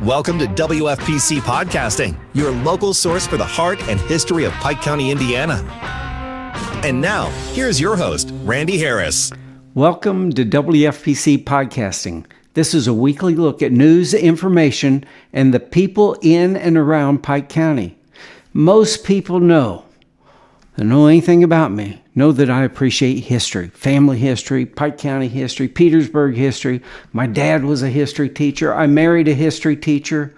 Welcome to WFPC Podcasting, your local source for the heart and history of Pike County, Indiana. And now, here's your host, Randy Harris. Welcome to WFPC Podcasting. This is a weekly look at news, information, and the people in and around Pike County. Most people know anything about me, know that I appreciate history, family history, Pike County history, Petersburg history. My dad was a history teacher. I married a history teacher.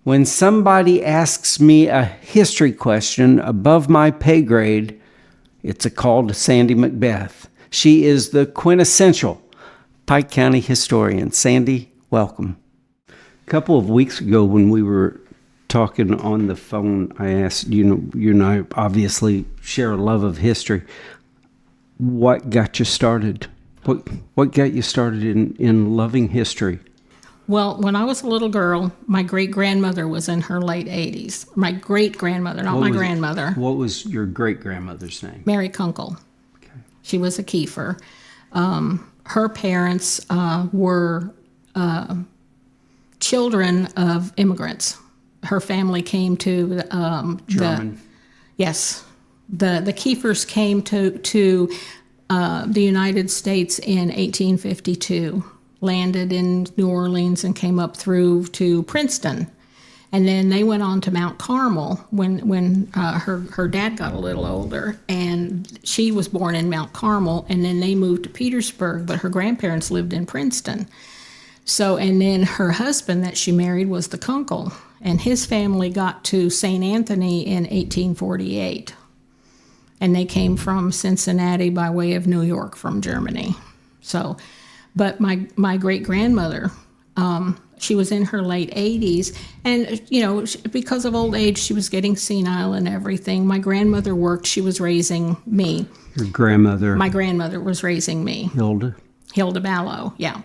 When somebody asks me a history question above my pay grade, it's a call to Sandy McBeth. She is the quintessential Pike County historian. Sandy, welcome. A couple of weeks ago when we were talking on the phone, I asked, you and I obviously share a love of history. What got you started? What got you started in loving history? Well, when I was a little girl, my great-grandmother was in her late 80s. My great-grandmother, not my grandmother. What was your great-grandmother's name? Mary Kunkel. Okay. She was a Kiefer. Her parents were children of immigrants. Her family came to German. The Kiefers came to the United States in 1852, landed in New Orleans and came up through to Princeton. And then they went on to Mount Carmel when her dad got a little older, and she was born in Mount Carmel, and then they moved to Petersburg, but her grandparents lived in Princeton. So, and then her husband that she married was the Kunkel, and his family got to St. Anthony in 1848. And they came from Cincinnati by way of New York from Germany. So, but my great-grandmother, she was in her late 80s, and, because of old age, she was getting senile and everything. My grandmother worked. She was raising me. Your grandmother? My grandmother was raising me. Hilda Ballo, yeah.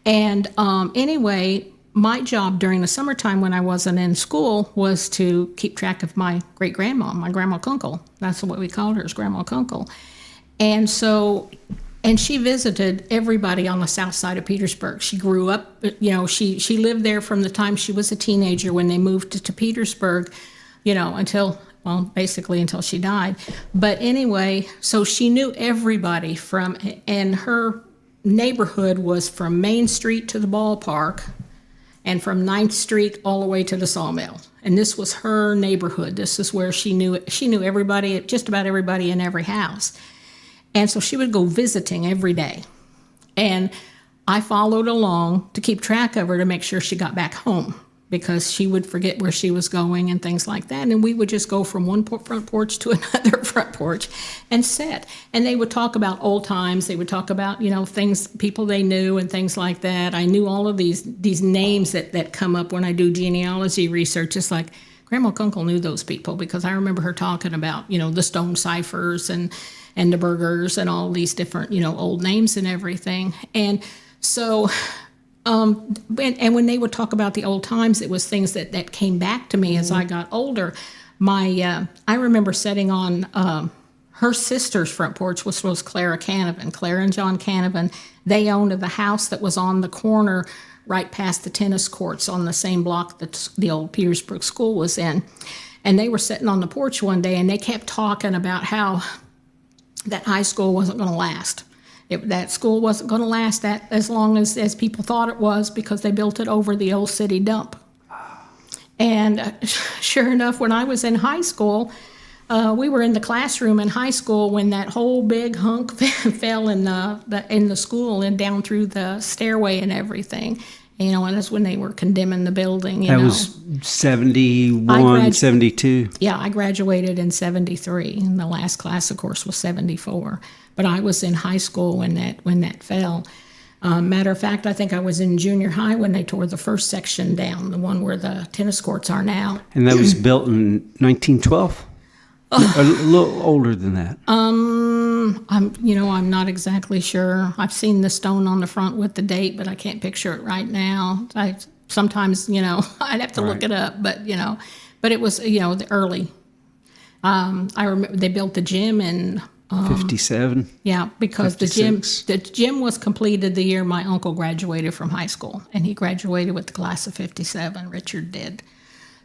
And anyway, my job during the summertime when I wasn't in school was to keep track of my great-grandma, my Grandma Kunkel. That's what we called her, is Grandma Kunkel. And so, and she visited everybody on the south side of Petersburg. She grew up, she lived there from the time she was a teenager when they moved to Petersburg, basically until she died. But anyway, so she knew everybody and her neighborhood was from Main Street to the ballpark and from 9th Street all the way to the sawmill. And this was her neighborhood. This is where she knew everybody, just about everybody in every house. And so she would go visiting every day. And I followed along to keep track of her to make sure she got back home, because she would forget where she was going and things like that. And we would just go from one front porch to another front porch and sit. And they would talk about old times. They would talk about, things, people they knew and things like that. I knew all of these names that come up when I do genealogy research. It's like, Grandma Kunkel knew those people, because I remember her talking about, the stone ciphers and the burgers and all these different, old names and everything. And so... and when they would talk about the old times, it was things that came back to me as I got older. I remember sitting on her sister's front porch, which was Clara Canavan. Clara and John Canavan, they owned the house that was on the corner right past the tennis courts on the same block that the old Petersburg school was in. And they were sitting on the porch one day, and they kept talking about how that high school wasn't going to last. That school wasn't going to last that as long as people thought it was, because they built it over the old city dump. And sure enough, when I was in high school, we were in the classroom in high school when that whole big hunk fell in the school and down through the stairway and everything. And that's when they were condemning the building. That was 71, 72? Yeah, I graduated in 73, and the last class, of course, was 74. But I was in high school when that fell. Matter of fact, I think I was in junior high when they tore the first section down, the one where the tennis courts are now. And that was built in 1912? A little older than that. I'm not exactly sure. I've seen the stone on the front with the date, but I can't picture it right now. Sometimes, I'd have to look it up, but it was, the early. I remember they built the gym in 57. Yeah, because 56. the gym was completed the year my uncle graduated from high school, and he graduated with the class of 57. Richard did.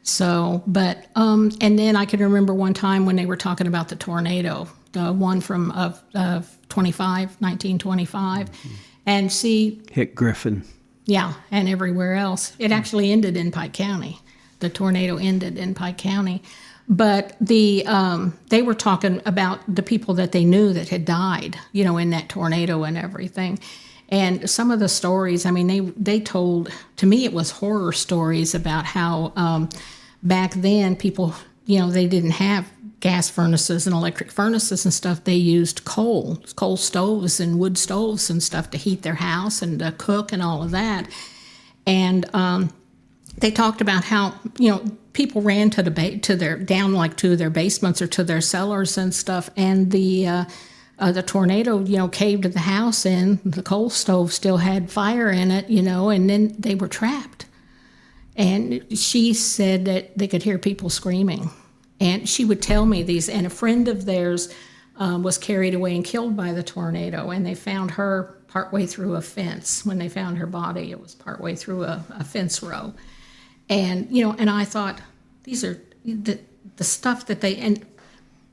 So, but and then I can remember one time when they were talking about the tornado, the one from 1925, and see, Hit Griffin. yeah, and everywhere else. It actually ended in Pike County. The tornado ended in Pike County. But they were talking about the people that they knew that had died, in that tornado and everything. And some of the stories, I mean, they told, to me it was horror stories about how back then people, they didn't have gas furnaces and electric furnaces and stuff. They used coal stoves and wood stoves and stuff to heat their house and to cook and all of that. And they talked about how, people ran to their basements or to their cellars and stuff, and the tornado, caved the house in. The coal stove still had fire in it, and then they were trapped. And she said that they could hear people screaming, and she would tell me these. And a friend of theirs was carried away and killed by the tornado, and they found her partway through a fence. When they found her body, it was partway through a fence row. And, and I thought, these are the stuff that and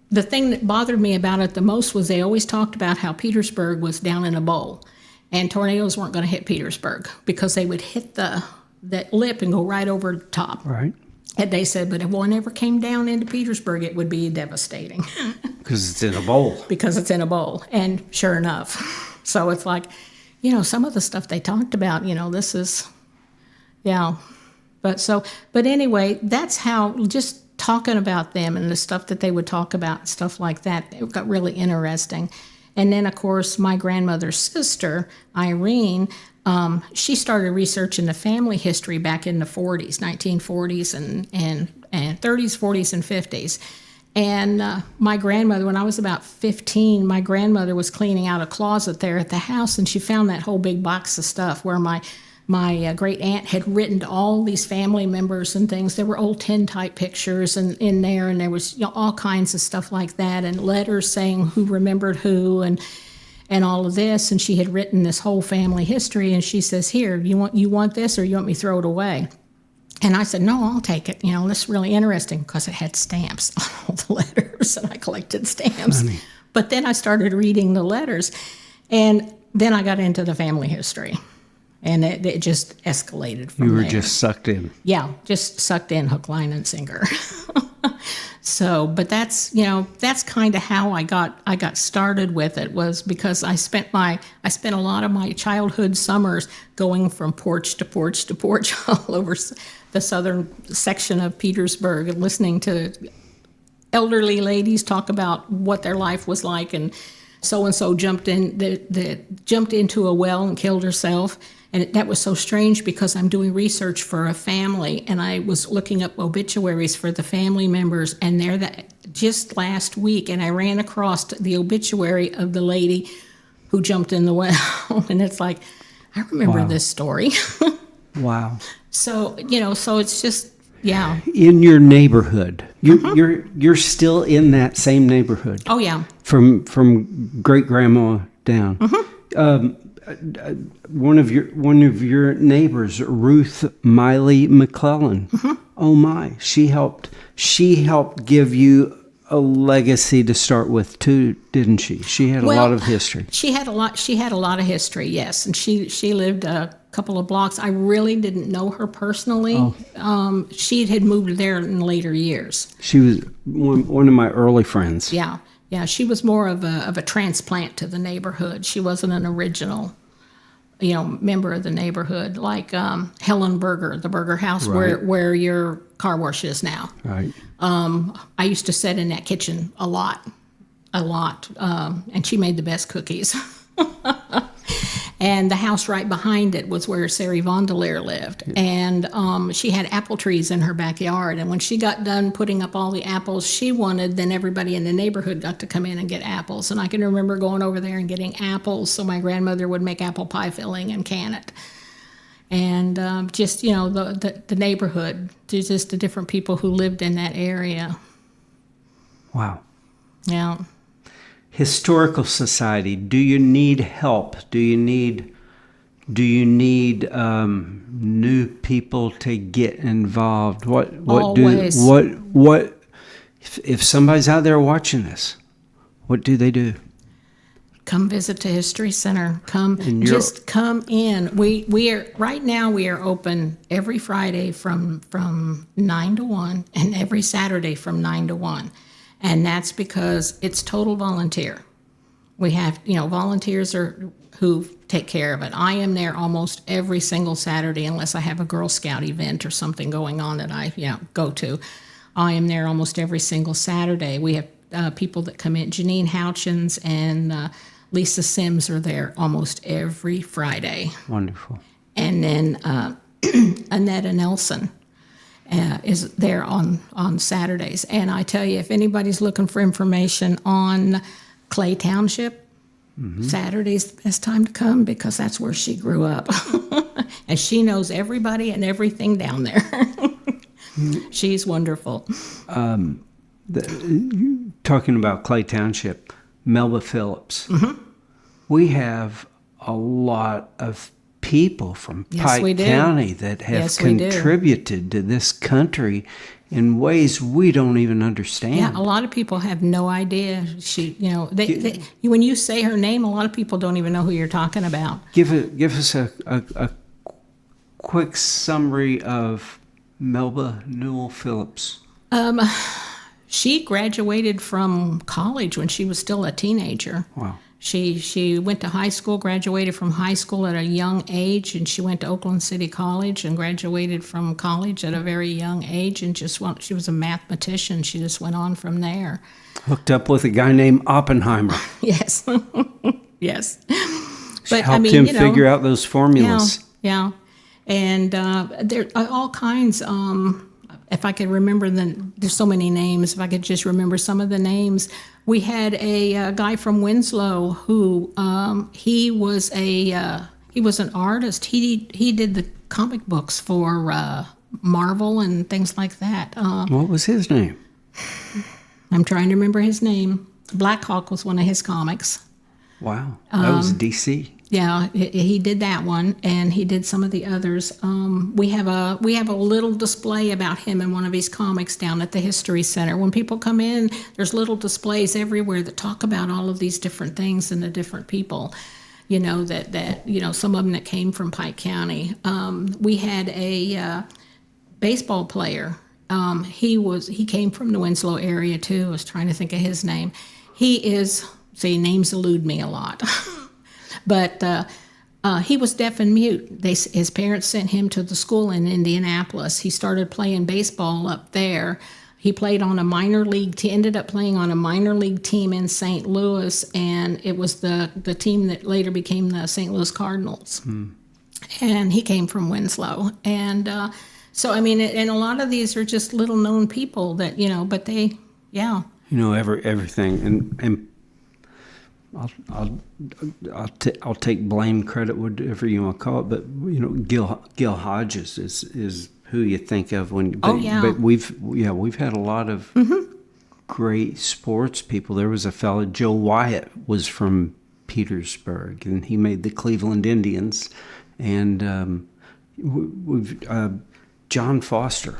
the thing that bothered me about it the most was they always talked about how Petersburg was down in a bowl, and tornadoes weren't going to hit Petersburg because they would hit that lip and go right over the top. Right. And they said, but if one ever came down into Petersburg, it would be devastating. Because it's in a bowl. Because it's in a bowl. And sure enough. So it's like, some of the stuff they talked about, this is, yeah. But anyway, that's how, just talking about them and the stuff that they would talk about, stuff like that, it got really interesting. And then, of course, my grandmother's sister, Irene, she started researching the family history back in the 40s, 1940s and 30s, 40s, and 50s. And my grandmother, when I was about 15, my grandmother was cleaning out a closet there at the house, and she found that whole big box of stuff where my great aunt had written to all these family members and things. There were old tin-type pictures in there, and there was all kinds of stuff like that, and letters saying who remembered who, and all of this. And she had written this whole family history, and she says, "Here, you want this, or you want me to throw it away?" And I said, "No, I'll take it. This is really interesting," because it had stamps on all the letters, and I collected stamps. Funny. But then I started reading the letters, and then I got into the family history. And it just escalated from there. You were just sucked in. Yeah, just sucked in hook, line, and sinker. So, but that's kind of how I got started with it, was because I spent a lot of my childhood summers going from porch to porch to porch all over the southern section of Petersburg, and listening to elderly ladies talk about what their life was like, and so jumped into a well and killed herself. And that was so strange because I'm doing research for a family, and I was looking up obituaries for the family members, and just last week, and I ran across the obituary of the lady who jumped in the well. And it's like, I remember this story. Wow. So, so it's just, yeah. In your neighborhood, you're still in that same neighborhood. Oh, yeah. From great grandma down. One of your neighbors, Ruth Miley McClellan. Oh my, she helped give you a legacy to start with too, didn't she? She had a lot of history. She had a lot of history, yes. And she lived a couple of blocks. I really didn't know her personally. Oh. She had moved there in later years. She was one of my early friends. Yeah. Yeah, she was more of a transplant to the neighborhood. She wasn't an original, member of the neighborhood, like Helen Burger, the Burger House, right, where your car wash is now. Right. I used to sit in that kitchen a lot, and she made the best cookies. And the house right behind it was where Sari Vondelier lived. And she had apple trees in her backyard. And when she got done putting up all the apples she wanted, then everybody in the neighborhood got to come in and get apples. And I can remember going over there and getting apples, so my grandmother would make apple pie filling and can it. And just, the neighborhood, just the different people who lived in that area. Wow. Yeah. Historical Society, do you need help? Do you need new people to get involved? Always. If somebody's out there watching this, what do they do? Come visit the History Center. Just come in. We are right now. We are open every Friday from 9 to 1, and every Saturday from 9 to 1, and that's because it's total volunteer. We have volunteers who take care of it. I am there almost every single Saturday unless I have a Girl Scout event or something going on that I go to. I am there almost every single Saturday. We have people that come in. Janine Houchins and Lisa Sims are there almost every Friday. Wonderful. And then Annetta Nelson is there on Saturdays. And I tell you, if anybody's looking for information on Clay Township, Saturday's the best time to come because that's where she grew up. And she knows everybody and everything down there. She's wonderful. Talking about Clay Township, Melba Phillips. We have a lot of people from Pike County that have contributed to this country in ways we don't even understand. Yeah, a lot of people have no idea. When you say her name, a lot of people don't even know who you're talking about. Give us a quick summary of Melba Newell Phillips. She graduated from college when she was still a teenager. Wow. She went to high school, graduated from high school at a young age, and she went to Oakland City College and graduated from college at a very young age, and she was a mathematician. She just went on from there. Hooked up with a guy named Oppenheimer. Yes. Yes. But helped him figure out those formulas. Yeah. And there are all kinds. If I could remember there's so many names. If I could just remember some of the names. We had a guy from Winslow who he was an artist. He did the comic books for Marvel and things like that. What was his name? I'm trying to remember his name. Black Hawk was one of his comics. Wow, that was DC. Yeah, he did that one, and he did some of the others. We have a little display about him in one of his comics down at the History Center. When people come in, there's little displays everywhere that talk about all of these different things and the different people. That some of them that came from Pike County. We had a baseball player. He came from the Winslow area too. I was trying to think of his name. Names elude me a lot. But he was deaf and mute. His parents sent him to the school in Indianapolis. He started playing baseball up there. He played on a minor league. He ended up playing on a minor league team in St. Louis, and it was the team that later became the St. Louis Cardinals. And he came from Winslow. And and a lot of these are just little known people that but they, yeah. Everything, and I'll take blame, credit, whatever you want to call it. But Gil Hodges is who you think of when. But we've had a lot of great sports people. There was a fellow, Joe Wyatt, was from Petersburg, and he made the Cleveland Indians. And we've John Foster,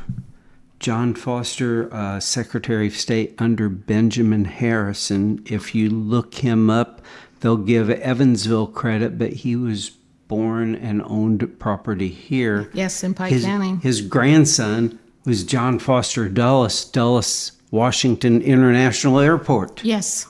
Secretary of State under Benjamin Harrison. If you look him up, they'll give Evansville credit, but he was born and owned property here. Yes, in Pike County. His grandson was John Foster Dulles, Washington International Airport. Yes.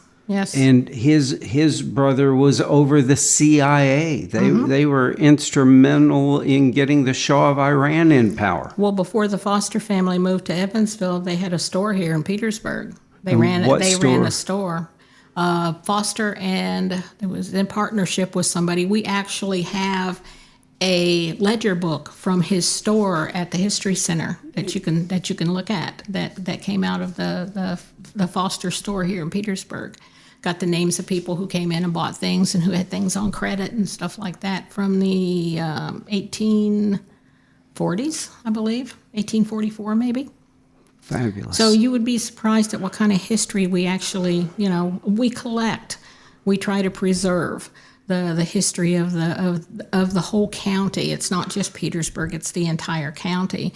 And his brother was over the CIA. They were instrumental in getting the Shah of Iran in power. Well, before the Foster family moved to Evansville, they had a store here in Petersburg. They ran a store. Foster, and it was in partnership with somebody. We actually have a ledger book from his store at the History Center that you can look at that came out of the Foster store here in Petersburg. Got the names of people who came in and bought things and who had things on credit and stuff like that from the 1840s, I believe, 1844 maybe. Fabulous. So you would be surprised at what kind of history we actually, we collect. We try to preserve the history of the whole county. It's not just Petersburg; it's the entire county.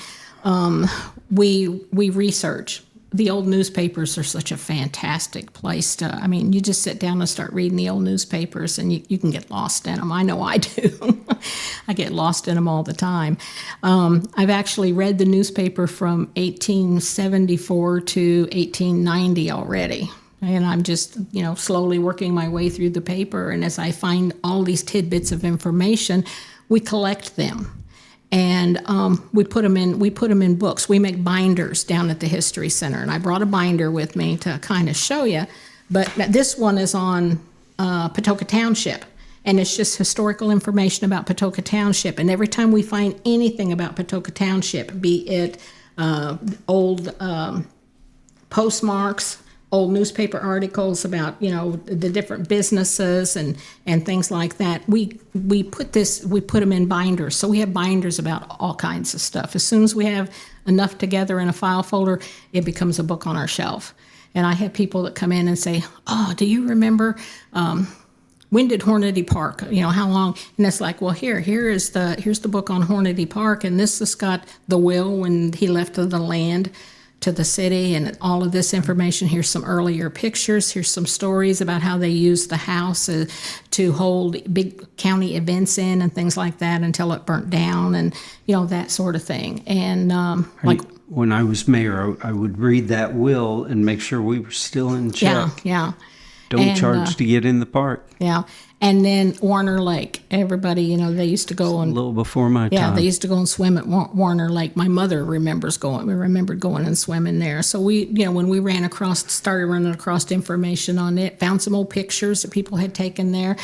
We research. The old newspapers are such a fantastic place to. I mean, you just sit down and start reading the old newspapers, and you can get lost in them. I know I do. I get lost in them all the time. I've actually read the newspaper from 1874 to 1890 already. And I'm just, slowly working my way through the paper. And as I find all these tidbits of information, we collect them. And we put them in books. We make binders down at the History Center. And I brought a binder with me to kind of show you. But this one is on Patoka Township. And it's just historical information about Patoka Township. And every time we find anything about Patoka Township, be it old postmarks, old newspaper articles about, the different businesses and things like that, we put them in binders. So we have binders about all kinds of stuff. As soon as we have enough together in a file folder, it becomes a book on our shelf. And I have people that come in and say, "Oh, do you remember when did Hornady Park? How long?" And it's like, well, here's the book on Hornady Park, and this has got the will when he left the land to the city, and all of this information. Here's some earlier pictures. Here's some stories about how they used the house to hold big county events in and things like that until it burnt down, and that sort of thing. And when I was mayor, I would read that will and make sure we were still in check. Yeah. Don't charge to get in the park. Yeah. And then Warner Lake, everybody, they used to go a little before my time. Yeah, they used to go and swim at Warner Lake. My mother remembered going and swimming there. So we, when we started running across information on it, found some old pictures that people had taken there.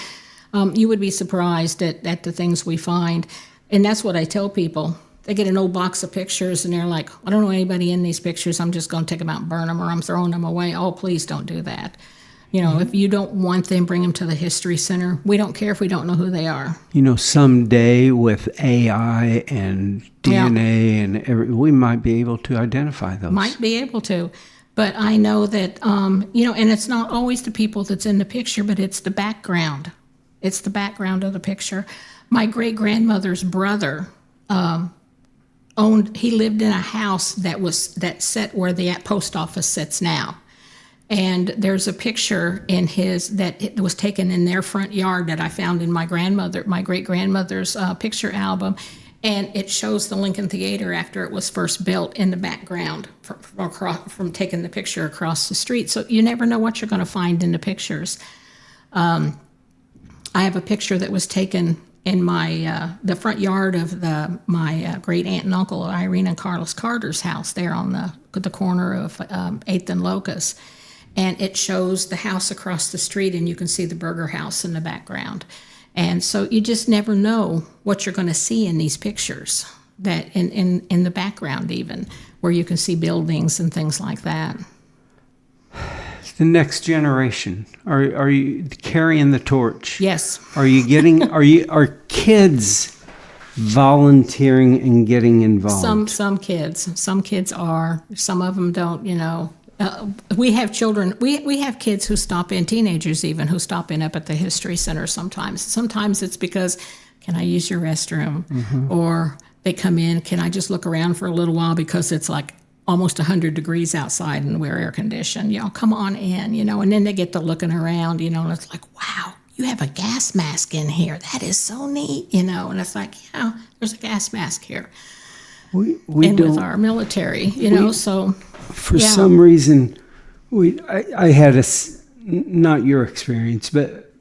You would be surprised at the things we find. And that's what I tell people. They get an old box of pictures and they're like, "I don't know anybody in these pictures. I'm just going to take them out and burn them, or I'm throwing them away." Oh, please don't do that. If you don't want them, bring them to the History Center. We don't care if we don't know who they are. Someday with AI and DNA we might be able to identify those. Might be able to. But I know that, and it's not always the people that's in the picture, but it's the background. It's the background of the picture. My great-grandmother's brother he lived in a house that set where the post office sits now. And there's a picture that was taken in their front yard that I found in my great-grandmother's picture album. And it shows the Lincoln Theater after it was first built in the background from taking the picture across the street. So you never know what you're going to find in the pictures. I have a picture that was taken in the front yard of my great aunt and uncle Irene and Carlos Carter's house there on the corner of 8th and Locust. And it shows the house across the street, and you can see the Burger House in the background. And so you just never know what you're going to see in these pictures, that in the background even, where you can see buildings and things like that. The next generation, are you carrying the torch? Yes. Are kids volunteering and getting involved? Some kids are. Some of them don't. We have children. We have kids who stop in, teenagers even, who stop in up at the History Center sometimes. Sometimes it's because, "Can I use your restroom?" Mm-hmm. Or they come in, "Can I just look around for a little while because it's like almost 100 degrees outside and we're air conditioned. Come on in, And then they get to looking around, and it's like, "Wow, you have a gas mask in here. That is so neat, And it's like, "Yeah, there's a gas mask here." We with our military, so... For some reason, I had not your experience, but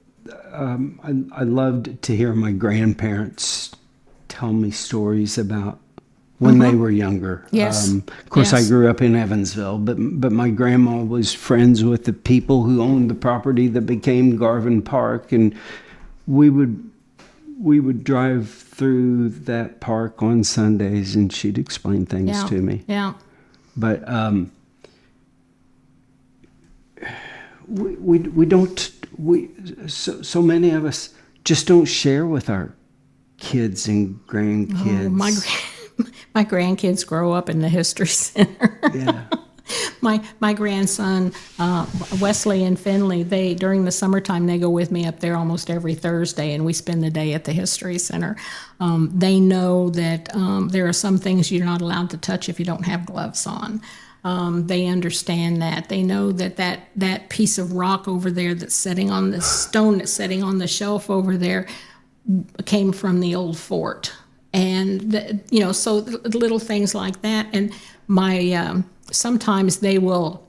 I loved to hear my grandparents tell me stories about when they were younger. Yes. Of course, I grew up in Evansville, but my grandma was friends with the people who owned the property that became Garvin Park, and we would drive through that park on Sundays, and she'd explain things to me. Yeah. But we don't. So many of us just don't share with our kids and grandkids. Oh, my my grandkids grow up in the History Center. Yeah. My grandson, Wesley and Finley, during the summertime, they go with me up there almost every Thursday, and we spend the day at the History Center. They know that there are some things you're not allowed to touch if you don't have gloves on. They understand that. They know that piece of rock over there that's sitting on the stone that's sitting on the shelf over there came from the old fort. And, so little things like that. And sometimes they will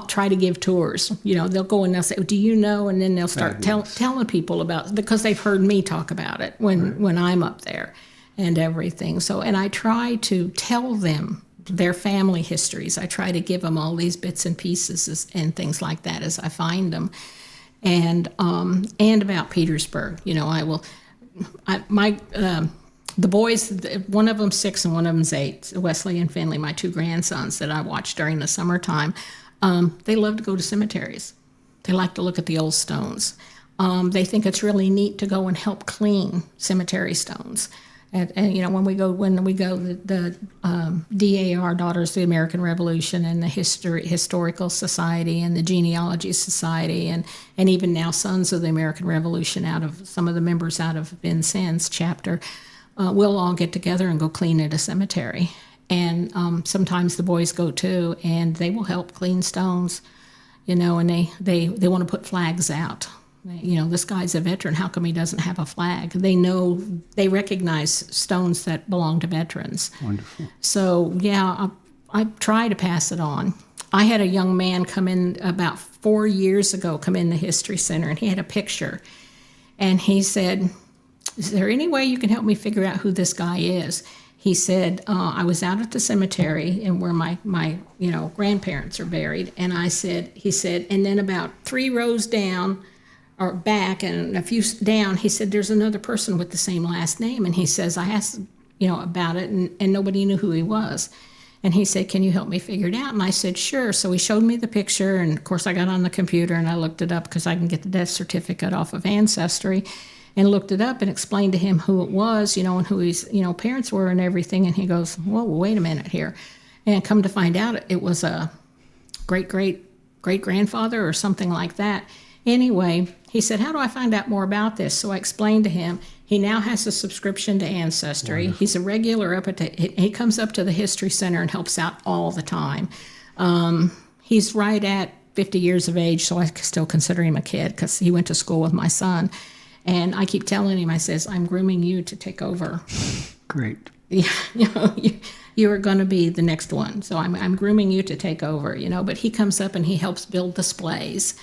try to give tours. They'll go and they'll say, do you know? And then they'll start telling people about it because they've heard me talk about it when I'm up there and everything. So, and I try to tell them their family histories. I try to give them all these bits and pieces and things like that as I find them. And about Petersburg, the boys, one of them's 6 and one of them's 8, Wesley and Finley, my 2 grandsons that I watch during the summertime, they love to go to cemeteries. They like to look at the old stones. They think it's really neat to go and help clean cemetery stones. And when we go, the DAR, Daughters of the American Revolution, and the Historical Society, and the Genealogy Society, and even now Sons of the American Revolution, out of some of the members out of Vincennes chapter, we'll all get together and go clean at a cemetery. And sometimes the boys go too, and they will help clean stones, and they want to put flags out. This guy's a veteran. How come he doesn't have a flag? They recognize stones that belong to veterans. Wonderful. So, I try to pass it on. I had a young man come in about 4 years ago, come in the History Center, and he had a picture. And he said, is there any way you can help me figure out who this guy is? He said, I was out at the cemetery and where my grandparents are buried. And he said, and then about 3 rows down, or back and a few down, he said, there's another person with the same last name. And he says, I asked, about it, and nobody knew who he was. And he said, can you help me figure it out? And I said, sure. So he showed me the picture, and of course I got on the computer and I looked it up because I can get the death certificate off of Ancestry, and looked it up and explained to him who it was, and who his, parents were and everything. And he goes, whoa, wait a minute here. And come to find out, it was a great-great-great-grandfather or something like that. Anyway, he said, how do I find out more about this? So I explained to him. He now has a subscription to Ancestry. Wonderful. He's a regular he comes up to the History Center and helps out all the time. He's right at 50 years of age, so I still consider him a kid because he went to school with my son. And I keep telling him, I says, I'm grooming you to take over. Great. You are going to be the next one. So I'm grooming you to take over, But he comes up and he helps build displays.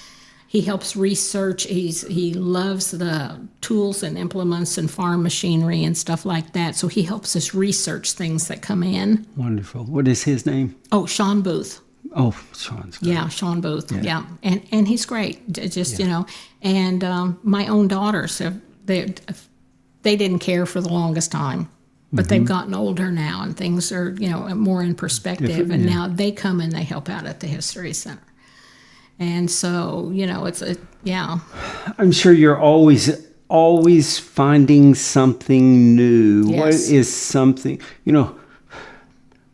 He helps research. He loves the tools and implements and farm machinery and stuff like that. So he helps us research things that come in. Wonderful. What is his name? Oh, Sean Booth. Oh, Sean's great. Yeah, Sean Booth. Yeah. And he's great. Just, And my own daughters, they didn't care for the longest time. But they've gotten older now, and things are, more in perspective. And now they come and they help out at the History Center. And so, I'm sure you're always finding something new. Yes. What is something,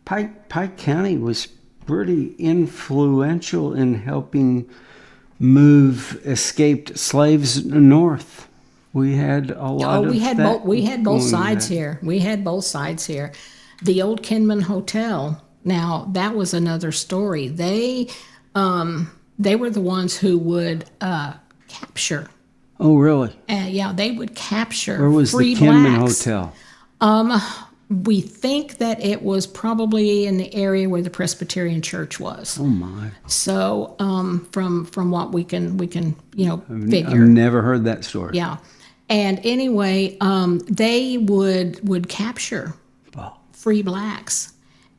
Pike County was pretty influential in helping move escaped slaves north. We had a lot of that. We had both sides here. We had both sides here. The old Kinman Hotel. Now, that was another story. They were the ones who would capture. Oh, really? They would capture. Where was the Kinman Hotel? We think that it was probably in the area where the Presbyterian Church was. Oh my! So, from what we can figure. I've never heard that story. Yeah, and anyway, they would capture free blacks.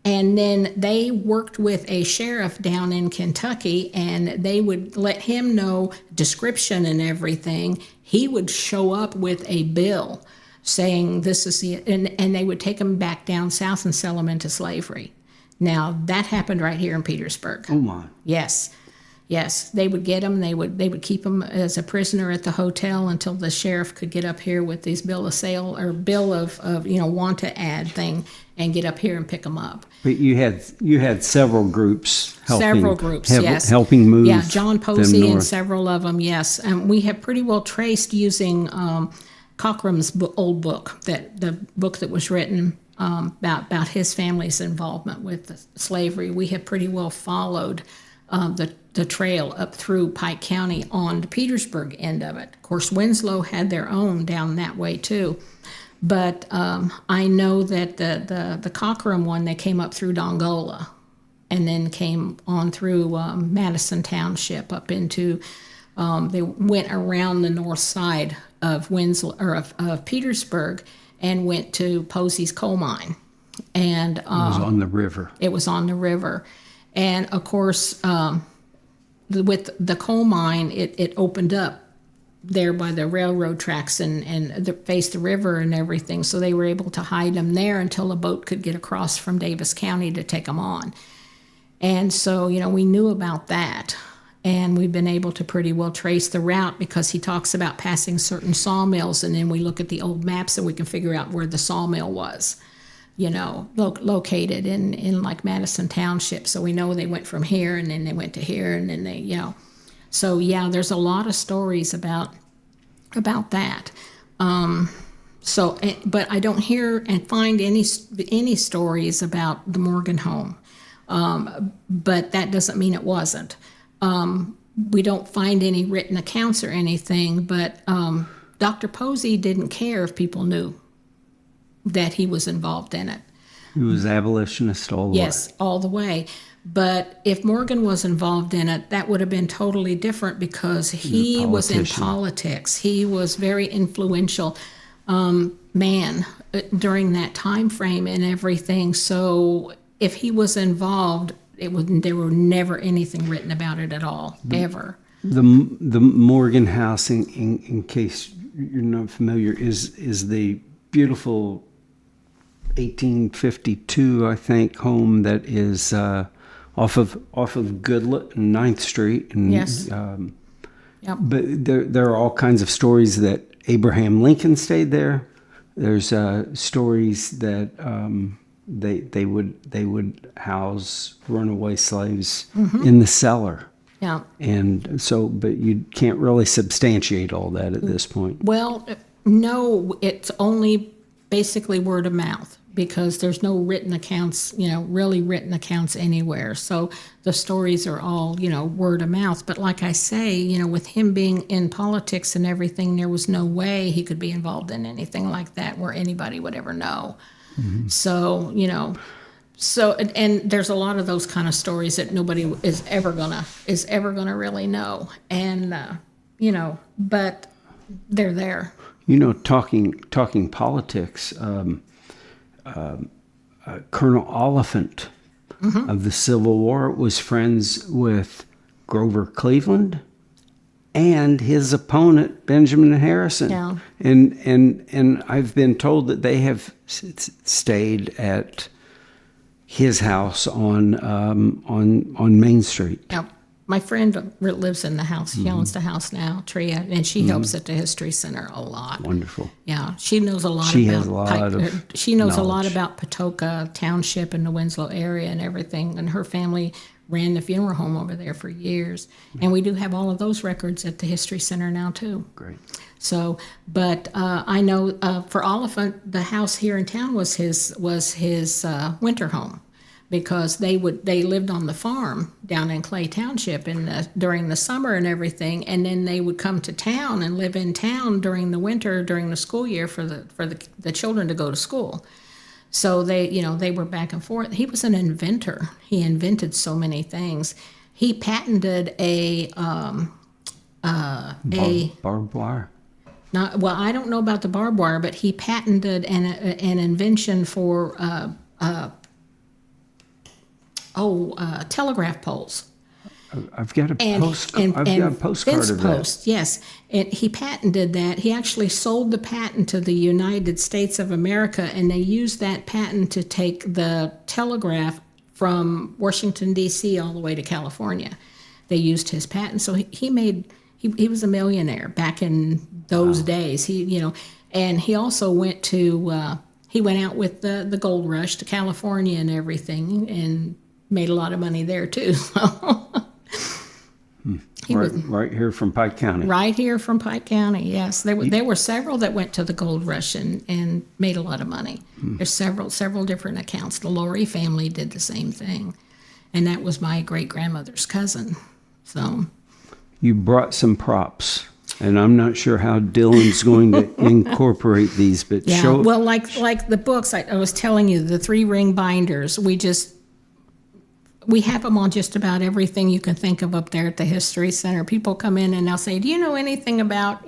And then they worked with a sheriff down in Kentucky, and they would let him know description and everything. He would show up with a bill saying this is and they would take them back down south and sell them into slavery. Now, that happened right here in Petersburg. Oh, my. Yes. Yes, they would get him. They would keep him as a prisoner at the hotel until the sheriff could get up here with these bill of sale or bill of want to add thing and get up here and pick them up. But you had several groups helping. Several groups, yes. Helping move. Yeah, John Posey them and several of them, yes. And we have pretty well traced using Cockrum's old book, the book that was written about his family's involvement with slavery. We have pretty well followed the trail up through Pike County on the Petersburg end of it. Of course, Winslow had their own down that way too. But I know that the Cockrum one, they came up through Dongola and then came on through Madison Township up into, they went around the north side of Winslow, or of Petersburg, and went to Posey's coal mine. And it was on the river. It was on the river. And of course, with the coal mine, it opened up there by the railroad tracks and faced the river and everything. So they were able to hide them there until a boat could get across from Davis County to take them on. And so, we knew about that. And we've been able to pretty well trace the route because he talks about passing certain sawmills. And then we look at the old maps and we can figure out where the sawmill was, located in like Madison Township. So we know they went from here and then they went to here and then they, So yeah, there's a lot of stories about that. But I don't hear and find any stories about the Morgan home. But that doesn't mean it wasn't. We don't find any written accounts or anything. But Dr. Posey didn't care if people knew that he was involved in it. He was abolitionist all the way. Yes, all the way. But if Morgan was involved in it, that would have been totally different because he was in politics. He was very influential man during that time frame and everything. So if he was involved, there were never anything written about it at all, ever. The Morgan house, in case you're not familiar, is the beautiful 1852, I think, home that is off of Goodlet and 9th Street. And, yes. Yep. But there are all kinds of stories that Abraham Lincoln stayed there. There's stories that they would house runaway slaves in the cellar. Yeah. And so, but you can't really substantiate all that at this point. Well, no, it's only basically word of mouth because there's no written accounts, really written accounts anywhere. So the stories are all, word of mouth. But like I say, with him being in politics and everything, there was no way he could be involved in anything like that where anybody would ever know. Mm-hmm. So, and there's a lot of those kind of stories that nobody is ever gonna really know. And, but they're there. Talking politics, Colonel Oliphant of the Civil War was friends with Grover Cleveland and his opponent Benjamin Harrison. Yeah. And I've been told that they have stayed at his house on Main Street. Yeah. My friend lives in the house. She owns the house now, Tria, and she helps at the History Center a lot. Wonderful. Yeah, she knows a lot. She knows a lot about Patoka Township and the Winslow area and everything. And her family ran the funeral home over there for years. And we do have all of those records at the History Center now too. Great. So, but I know for Oliphant, the house here in town was his winter home. Because they lived on the farm down in Clay Township during the summer and everything, and then they would come to town and live in town during the winter, during the school year for the children to go to school. So they were back and forth. He was an inventor. He invented so many things. He patented a barbed wire. I don't know about the barbed wire, but he patented an invention for telegraph poles. I've got a postcard fence of posts, that. Yes, and he patented that. He actually sold the patent to the United States of America, and they used that patent to take the telegraph from Washington, D.C. all the way to California. they used his patent. So he was a millionaire back in those days. And he also went to he went out with the gold rush to California and everything, and made a lot of money there too. Right here from Pike County. Right here from Pike County, yes. There were several that went to the gold rush and made a lot of money. There's several different accounts. The Laurie family did the same thing, and that was my great-grandmother's cousin. So you brought some props, and I'm not sure how Dylan's going to incorporate these, but yeah, show. Well, like the books, I was telling you, the 3-ring binders, we have them on just about everything you can think of up there at the History Center. People come in and they'll say, do you know anything about,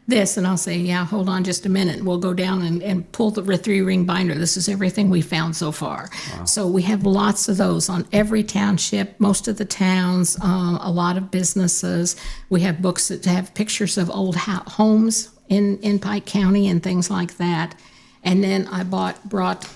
this? And I'll say, yeah, hold on just a minute. We'll go down and pull the 3-ring binder. This is everything we found so far. Wow. So we have lots of those on every township, most of the towns, a lot of businesses. We have books that have pictures of old homes in Pike County and things like that. And then I brought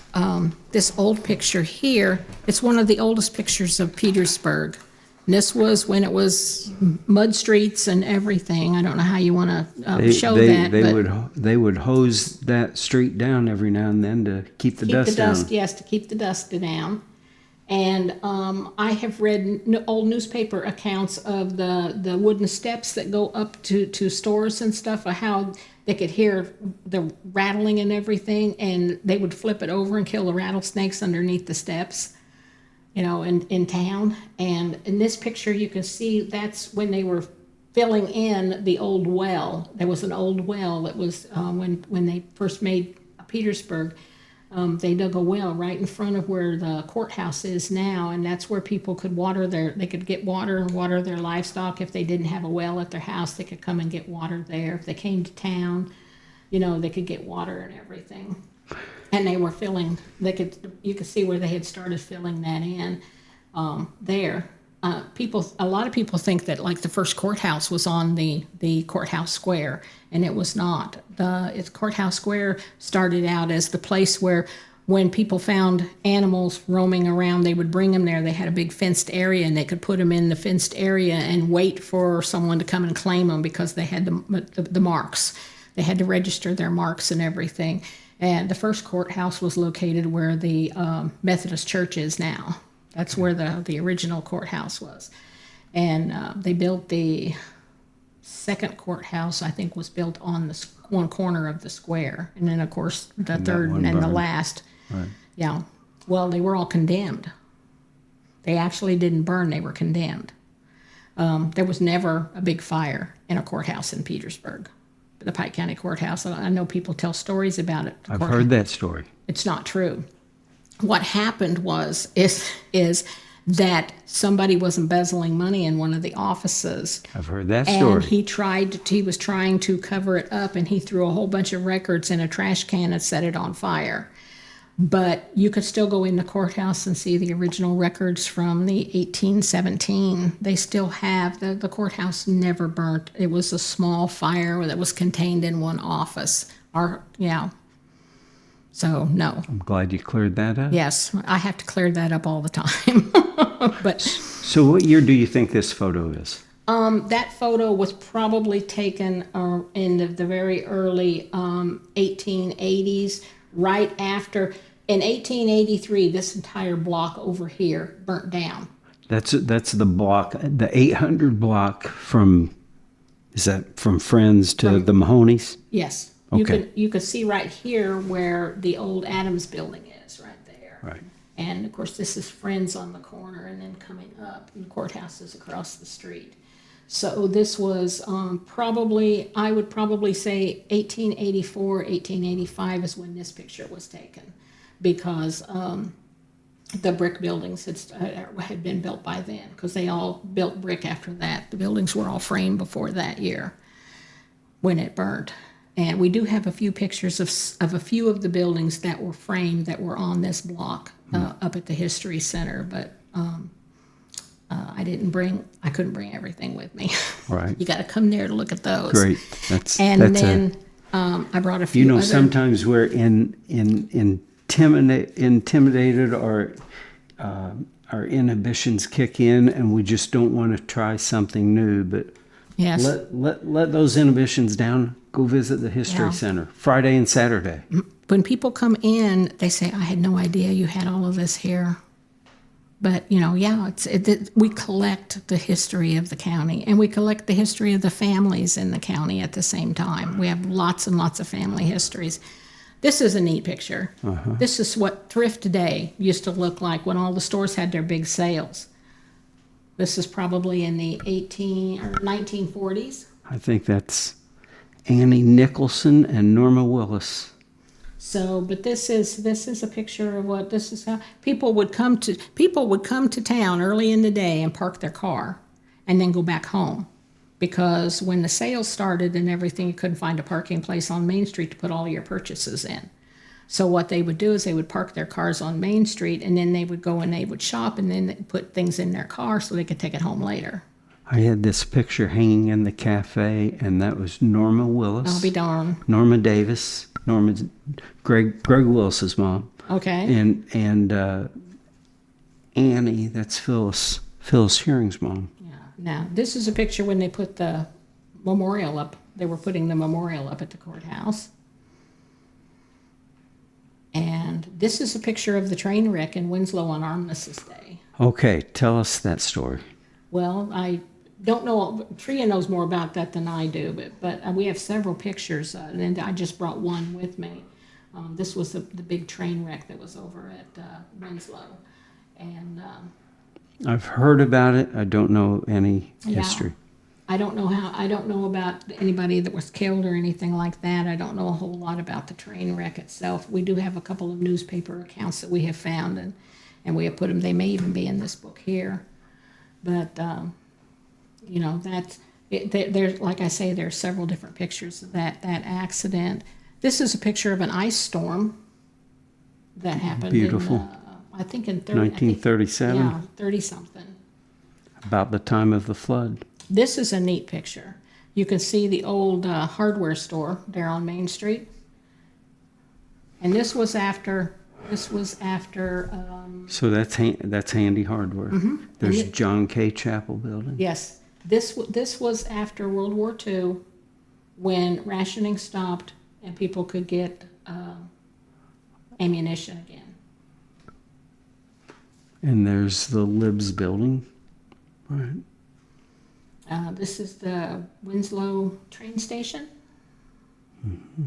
this old picture here. It's one of the oldest pictures of Petersburg. And this was when it was mud streets and everything. I don't know how you want to show that. They would hose that street down every now and then to keep the dust down. Yes, to keep the dust down. And I have read old newspaper accounts of the wooden steps that go up to stores and stuff, of how they could hear the rattling and everything, and they would flip it over and kill the rattlesnakes underneath the steps, in town. And in this picture, you can see that's when they were filling in the old well. There was an old well that was, when they first made Petersburg, they dug a well right in front of where the courthouse is now, and that's where people could they could get water and water their livestock. If they didn't have a well at their house, they could come and get water there. If they came to town, they could get water and everything. And they were filling, you could see where they had started filling that in there. A lot of people think that like the first courthouse was on the courthouse square, and it was not. The courthouse square started out as the place where when people found animals roaming around, they would bring them there. They had a big fenced area, and they could put them in the fenced area and wait for someone to come and claim them, because they had the marks. They had to register their marks and everything. And the first courthouse was located where the Methodist Church is now. That's where the original courthouse was. And they built the second courthouse, I think, was built on the one corner of the square. And then, of course, the third and the last. Right. Yeah. Well, they were all condemned. They actually didn't burn. They were condemned. There was never a big fire in a courthouse in Petersburg, the Pike County Courthouse. I know people tell stories about it. I've heard that story. It's not true. What happened is that somebody was embezzling money in one of the offices. I've heard that story. And he was trying to cover it up, and he threw a whole bunch of records in a trash can and set it on fire. But you could still go in the courthouse and see the original records from the 1817. They still have, the courthouse never burnt. It was a small fire that was contained in one office. So, no. I'm glad you cleared that up. Yes, I have to clear that up all the time. So what year do you think this photo is? That photo was probably taken in the very early 1880s, right after. In 1883, this entire block over here burnt down. That's the block, the 800 block is that from Friends to the Mahonies? Yes. Okay. You could see right here where the old Adams building is, right there. Right. And of course, this is Friends on the corner, and then coming up, and the courthouse is across the street. So this was I would probably say 1884, 1885 is when this picture was taken, because the brick buildings had been built by then, because they all built brick after that. The buildings were all framed before that year when it burned. And we do have a few pictures of a few of the buildings that were framed that were on this block up at the History Center, but I couldn't bring everything with me. Right. You got to come there to look at those. Great. I brought a few. Sometimes we're intimidated or our inhibitions kick in and we just don't want to try something new. But Yes. let those inhibitions down. Go visit the History Center Friday and Saturday. When people come in, they say, I had no idea you had all of this here. But, we collect the history of the county, and we collect the history of the families in the county at the same time. We have lots and lots of family histories. This is a neat picture. This is what Thrift Day used to look like when all the stores had their big sales. This is probably in the 1940s. I think that's Annie Nicholson and Norma Willis. So, but this is a picture of what this is how people would come to town early in the day and park their car and then go back home, because when the sales started and everything, you couldn't find a parking place on Main Street to put all your purchases in. So what they would do is they would park their cars on Main Street, and then they would go and they would shop, and then they'd put things in their car so they could take it home later. I had this picture hanging in the cafe, and that was Norma Willis. I'll be darned. Norma Davis. Greg Willis's mom. Okay. And Annie, that's Phyllis Hearing's mom. Yeah. Now, this is a picture when they put the memorial up. They were putting the memorial up at the courthouse. And this is a picture of the train wreck in Winslow on Armistice Day. Okay, tell us that story. Well, I don't know. Tria knows more about that than I do, but we have several pictures, and I just brought one with me. This was the big train wreck that was over at Winslow, and I've heard about it. I don't know any history. I don't know about anybody that was killed or anything like that. I don't know a whole lot about the train wreck itself. We do have a couple of newspaper accounts that we have found, and we have put them. They may even be in this book here, but. That's it. There's, like I say, there's several different pictures of that accident. This is a picture of an ice storm that happened. Beautiful. I think in 1937. Yeah, 30-something. About the time of the flood. This is a neat picture. You can see the old hardware store there on Main Street, and this was after. So that's Handy Hardware. Mm-hmm. There's John K. Chapel building. Yes. This was after World War II, when rationing stopped and people could get ammunition again. And there's the Libs building. Right. This is the Winslow train station. Mm-hmm.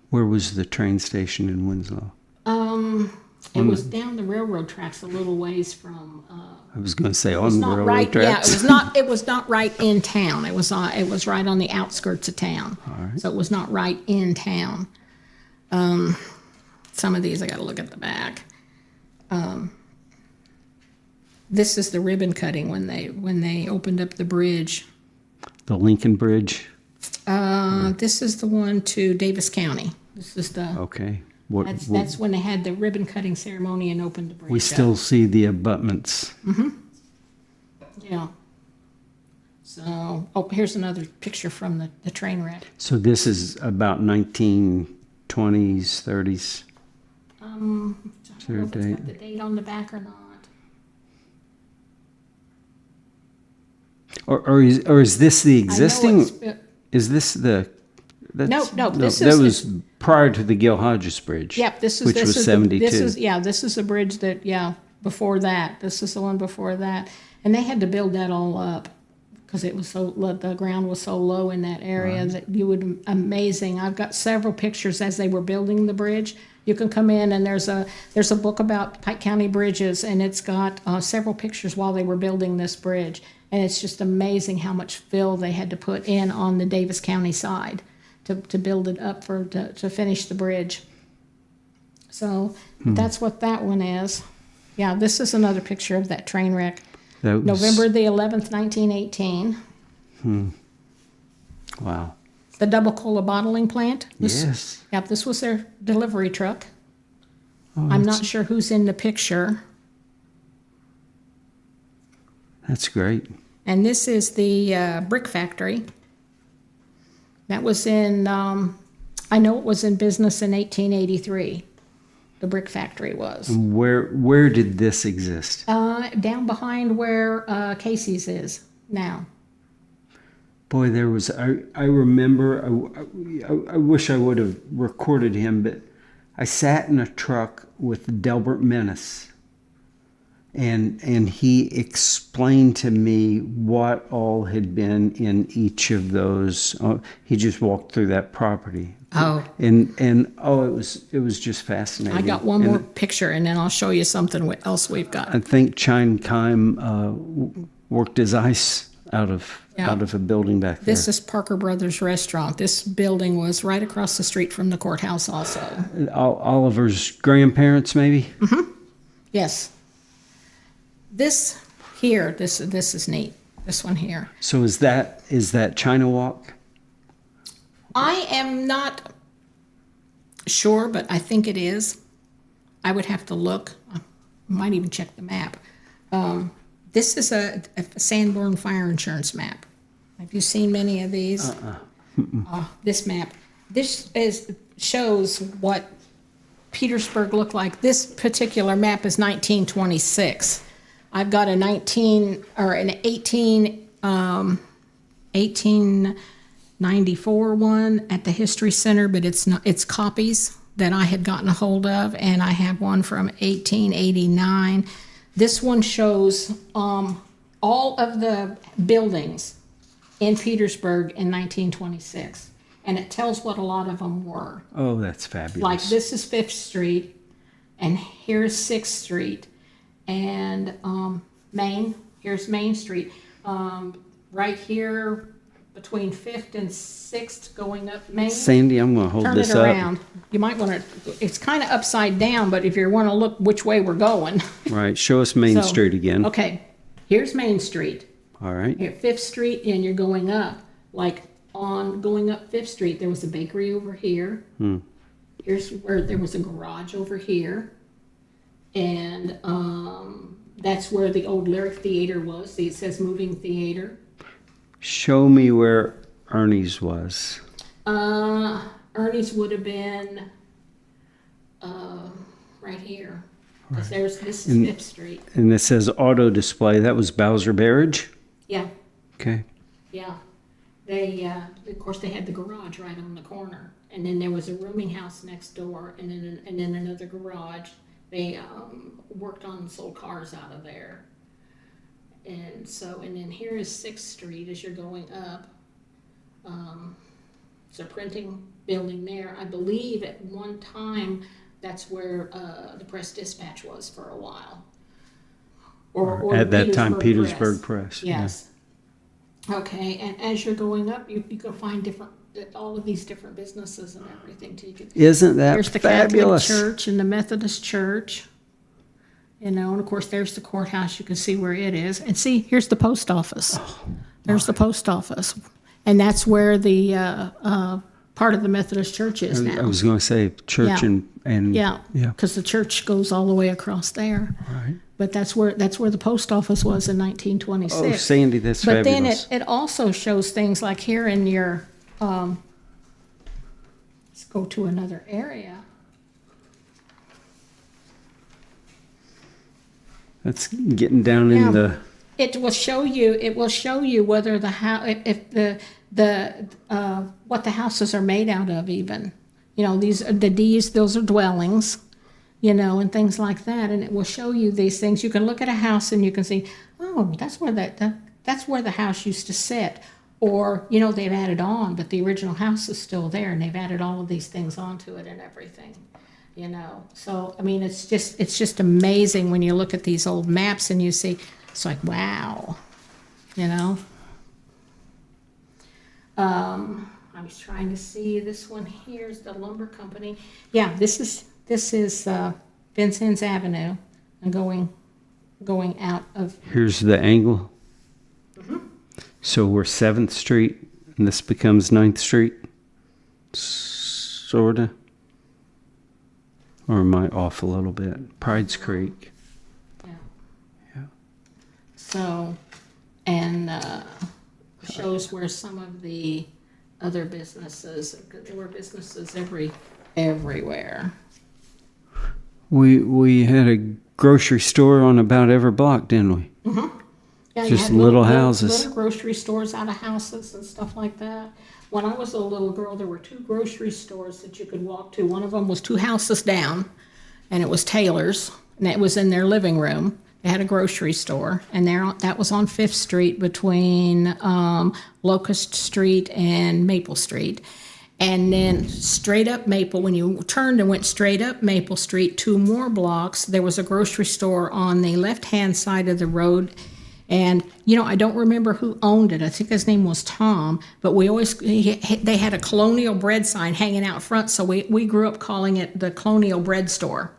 Where was the train station in Winslow? It was down the railroad tracks a little ways from. I was going to say on the railroad tracks. Yeah, it was not right in town. It was right on the outskirts of town. All right. So it was not right in town. Some of these I got to look at the back. This is the ribbon cutting when they opened up the bridge. The Lincoln Bridge. This is the one to Davis County. This is the. Okay. That's when they had the ribbon cutting ceremony and opened the bridge. We still see the abutments. Mm-hmm. Yeah. So, here's another picture from the train wreck. So this is about 1920s, 30s. I don't know if it's got the date on the back or not. Or is this the existing? Is this the? No. That was prior to the Gil Hodges Bridge. Yep, this was 72. This is a bridge that before that. This is the one before that, and they had to build that all up because the ground was so low in that area that amazing. I've got several pictures as they were building the bridge. You can come in and there's a book about Pike County bridges, and it's got several pictures while they were building this bridge, and it's just amazing how much fill they had to put in on the Davis County side to build it up to finish the bridge. So that's what that one is. Yeah, this is another picture of that train wreck. November the 11th, 1918. Wow. The Double Cola bottling plant. Yes. Yep, this was their delivery truck. Oh, I'm not sure who's in the picture. That's great. And this is the brick factory. That was in, I know it was in business in 1883. the brick factory was. Where did this exist? Down behind where Casey's is now. Boy, there was, I remember, I wish I would have recorded him, but I sat in a truck with Delbert Menace, and he explained to me what all had been in each of those. He just walked through that property. Oh. And it was just fascinating. I got one more picture, and then I'll show you something what we've got. I think Chine Kime worked his ice out of a building back there. This is Parker Brothers Restaurant. This building was right across the street from the courthouse also. Oliver's grandparents, maybe? Mm-hmm. Yes. This here, this is neat. This one here. So is that China Walk? I am not sure, but I think it is. I would have to look. I might even check the map. This is a Sanborn fire insurance map. Have you seen many of these? This map. This shows what Petersburg looked like. This particular map is 1926. I've got an 1894 one at the History Center, but it's copies that I had gotten a hold of, and I have one from 1889. This one shows all of the buildings in Petersburg in 1926, and it tells what a lot of them were. Oh, that's fabulous. Like this is 5th Street, and here's 6th Street, and here's Main Street. Right here between 5th and 6th going up Main. Sandy, I'm going to hold this up. Turn it around. You might want to, it's kind of upside down, but if you want to look which way we're going. Right, show us Main Street again. Okay, here's Main Street. All right. Here, 5th Street, and you're going up. Like going up 5th Street, there was a bakery over here. Here's where there was a garage over here. And that's where the old Lyric Theater was. See, it says Moving Theater. Show me where Ernie's was. Ernie's would have been right here. Right. This is 5th Street. And it says auto display. That was Bowser Barrage? Yeah. Okay. Yeah. They, of course, they had the garage right on the corner. And then there was a rooming house next door, and then another garage. They worked on and sold cars out of there. And then here is 6th Street as you're going up. It's a printing building there. I believe at one time that's where the Press Dispatch was for a while. Or at that time, Petersburg Press. Yes. Yeah. Okay, and as you're going up, you can find all of these different businesses and everything. Isn't that there's the fabulous? Catholic Church and the Methodist Church. And of course, there's the courthouse. You can see where it is. And see, here's the post office. There's the post office. And that's where the part of the Methodist Church is now. I was going to say church and yeah, because the church goes all the way across there. Right. But that's where the post office was in 1926. Oh, Sandy, that's but fabulous. Then it also shows things like here in your, let's go to another area. That's getting down in the. It will show you whether the house, if the what the houses are made out of even. Those are dwellings, and things like that, and it will show you these things. You can look at a house and you can see, oh, that's where the house used to sit, or they've added on, but the original house is still there, and they've added all of these things onto it and everything. So I mean, it's just amazing when you look at these old maps and you see, it's like, wow, I was trying to see this one. Here's the lumber company. Yeah, this is Vincennes Avenue, and going out of. Here's the angle. Mm-hmm. So we're 7th Street, and this becomes 9th Street, sorta. Or am I off a little bit? Pride's Creek. Yeah. So, and shows where some of the other businesses, there were businesses everywhere. We had a grocery store on about every block, didn't we? Mm-hmm. Yeah, Just you had little houses. Little grocery stores out of houses and stuff like that. When I was a little girl, there were 2 grocery stores that you could walk to. One of them was 2 houses down, and it was Taylor's, and it was in their living room. They had a grocery store, and that was on 5th Street between Locust Street and Maple Street. And then straight up Maple, when you turned and went straight up Maple Street, 2 more blocks, there was a grocery store on the left-hand side of the road. And, I don't remember who owned it. I think his name was Tom, but they had a Colonial Bread sign hanging out front, so we grew up calling it the Colonial Bread Store.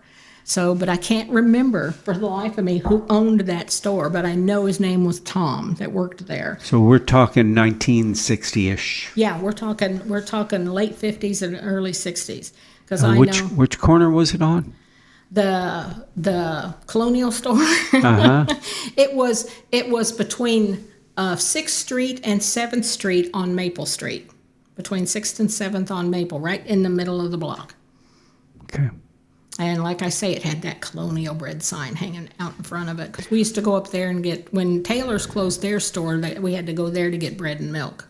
So, but I can't remember for the life of me who owned that store, but I know his name was Tom that worked there. So we're talking 1960-ish. Yeah, we're talking late 50s and early 60s. Because which corner was it on? The Colonial store. Uh-huh. It was between 6th Street and 7th Street on Maple Street. Between 6th and 7th on Maple, right in the middle of the block. Okay. And like I say, it had that Colonial Bread sign hanging out in front of it. Because we used to go up there and when Taylor's closed their store, we had to go there to get bread and milk.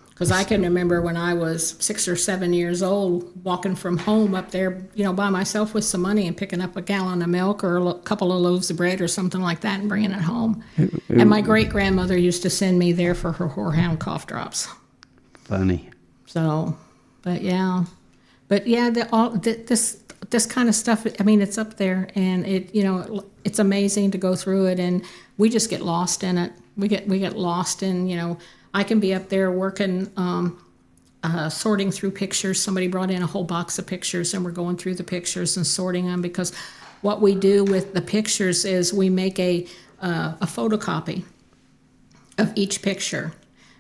Because I can remember when I was 6 or 7 years old, walking from home up there, by myself with some money and picking up a gallon of milk or a couple of loaves of bread or something like that and bringing it home. And my great-grandmother used to send me there for her horehound cough drops. Funny. So, but yeah. This kind of stuff, it's up there, and it's amazing to go through it, and we just get lost in it. We get lost in, I can be up there working, sorting through pictures. Somebody brought in a whole box of pictures, and we're going through the pictures and sorting them, because what we do with the pictures is we make a photocopy of each picture.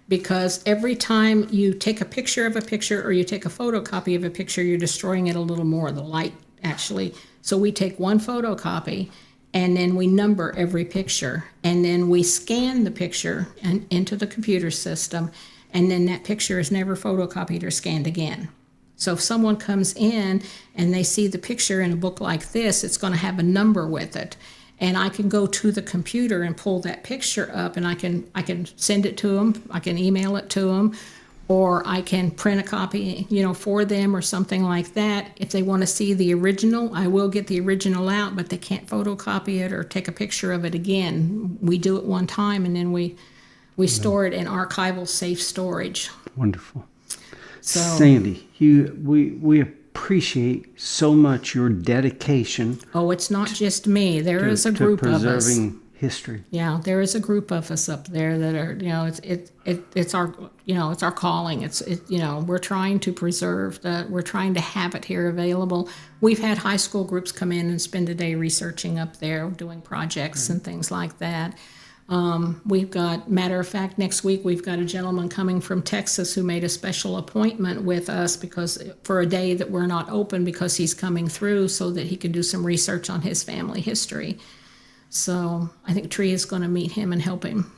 Because every time you take a picture of a picture or you take a photocopy of a picture, you're destroying it a little more, the light actually. So we take one photocopy and then we number every picture, and then we scan the picture into the computer system, and then that picture is never photocopied or scanned again. So if someone comes in and they see the picture in a book like this, it's going to have a number with it. And I can go to the computer and pull that picture up, and I can send it to them. I can email it to them, or I can print a copy, for them or something like that. If they want to see the original, I will get the original out, but they can't photocopy it or take a picture of it again. We do it one time, and then we store it in archival safe storage. Wonderful. So, Sandy, we appreciate so much your dedication. Oh, it's not just me. There is a group of us. Preserving history. Yeah, there is a group of us up there that are, it's our calling. We're trying to preserve that. We're trying to have it here available. We've had high school groups come in and spend a day researching up there, doing projects and things like that. We've got, matter of fact, next week we've got a gentleman coming from Texas who made a special appointment with us for a day that we're not open, because he's coming through so that he can do some research on his family history. So I think Tree is going to meet him and help him.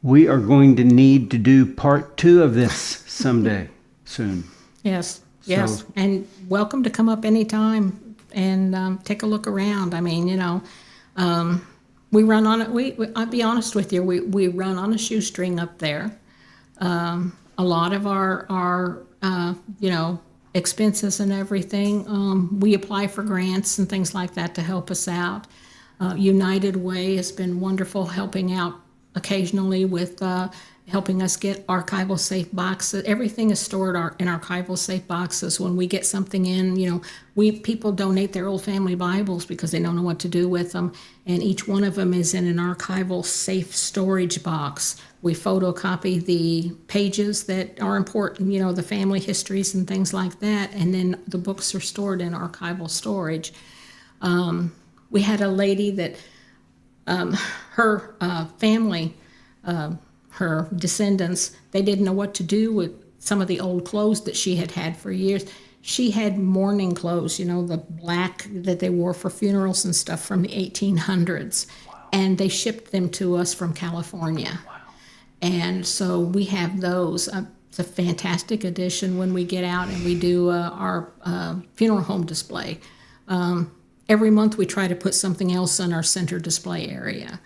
We are going to need to do part 2 of this someday soon. Yes. And welcome to come up anytime and take a look around. We run on it. I'll be honest with you. We run on a shoestring up there. A lot of our expenses and everything. We apply for grants and things like that to help us out. United Way has been wonderful, helping out occasionally with helping us get archival safe boxes. Everything is stored in archival safe boxes. When we get something in, people donate their old family Bibles because they don't know what to do with them, and each one of them is in an archival safe storage box. We photocopy the pages that are important, the family histories and things like that, and then the books are stored in archival storage. We had a lady that her family, her descendants, they didn't know what to do with some of the old clothes that she had for years. She had mourning clothes, the black that they wore for funerals and stuff from the 1800s. Wow. And they shipped them to us from California. Wow. And so we have those. It's a fantastic addition when we get out and we do our funeral home display. every month we try to put something else in our center display area.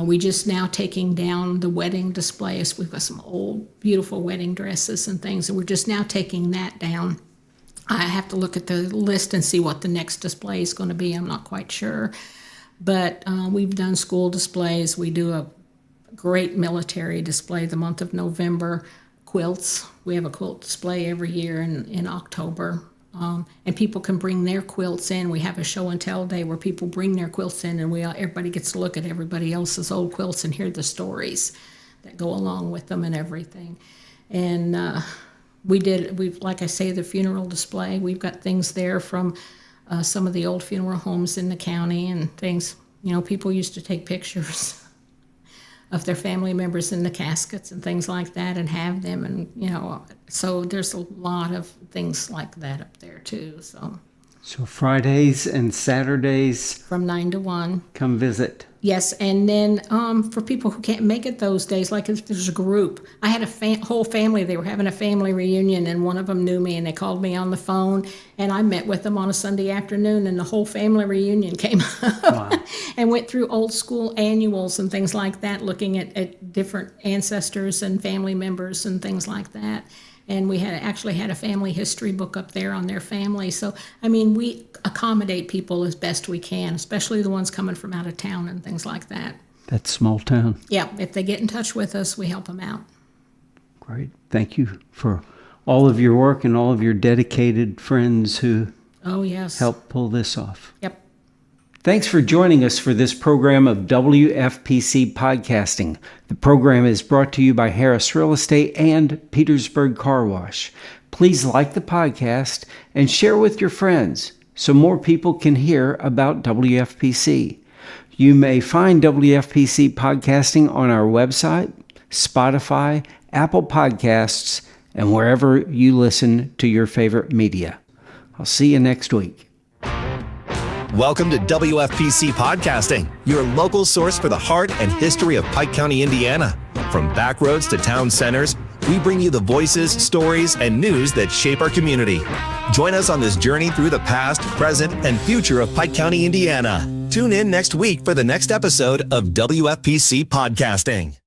We just now taking down the wedding displays. We've got some old, beautiful wedding dresses and things, and we're just now taking that down. I have to look at the list and see what the next display is going to be. I'm not quite sure. But we've done school displays. We do a great military display the month of November. Quilts. We have a quilt display every year in October. And people can bring their quilts in. We have a show and tell day where people bring their quilts in, and everybody gets to look at everybody else's old quilts and hear the stories that go along with them and everything. And we've like I say, the funeral display. We've got things there from some of the old funeral homes in the county and things. You know, people used to take pictures of their family members in the caskets and things like that and have them, and so there's a lot of things like that up there too. So Fridays and Saturdays from 9 to 1. Come visit. Yes, and then for people who can't make it those days, like if there's a group. I had a whole family. They were having a family reunion, and one of them knew me, and they called me on the phone, and I met with them on a Sunday afternoon, and the whole family reunion came up. Wow. And went through old school annuals and things like that, looking at different ancestors and family members and things like that. And we actually had a family history book up there on their family. So, I mean, we accommodate people as best we can, especially the ones coming from out of town and things like that. That's small town. Yeah, if they get in touch with us, we help them out. Great. Thank you for all of your work and all of your dedicated friends who help pull this off. Yep. Thanks for joining us for this program of WFPC Podcasting. The program is brought to you by Harris Real Estate and Petersburg Car Wash. Please like the podcast and share with your friends so more people can hear about WFPC. You may find WFPC Podcasting on our website, Spotify, Apple Podcasts, and wherever you listen to your favorite media. I'll see you next week. Welcome to WFPC Podcasting, your local source for the heart and history of Pike County, Indiana. From back roads to town centers, we bring you the voices, stories, and news that shape our community. Join us on this journey through the past, present, and future of Pike County, Indiana. Tune in next week for the next episode of WFPC Podcasting.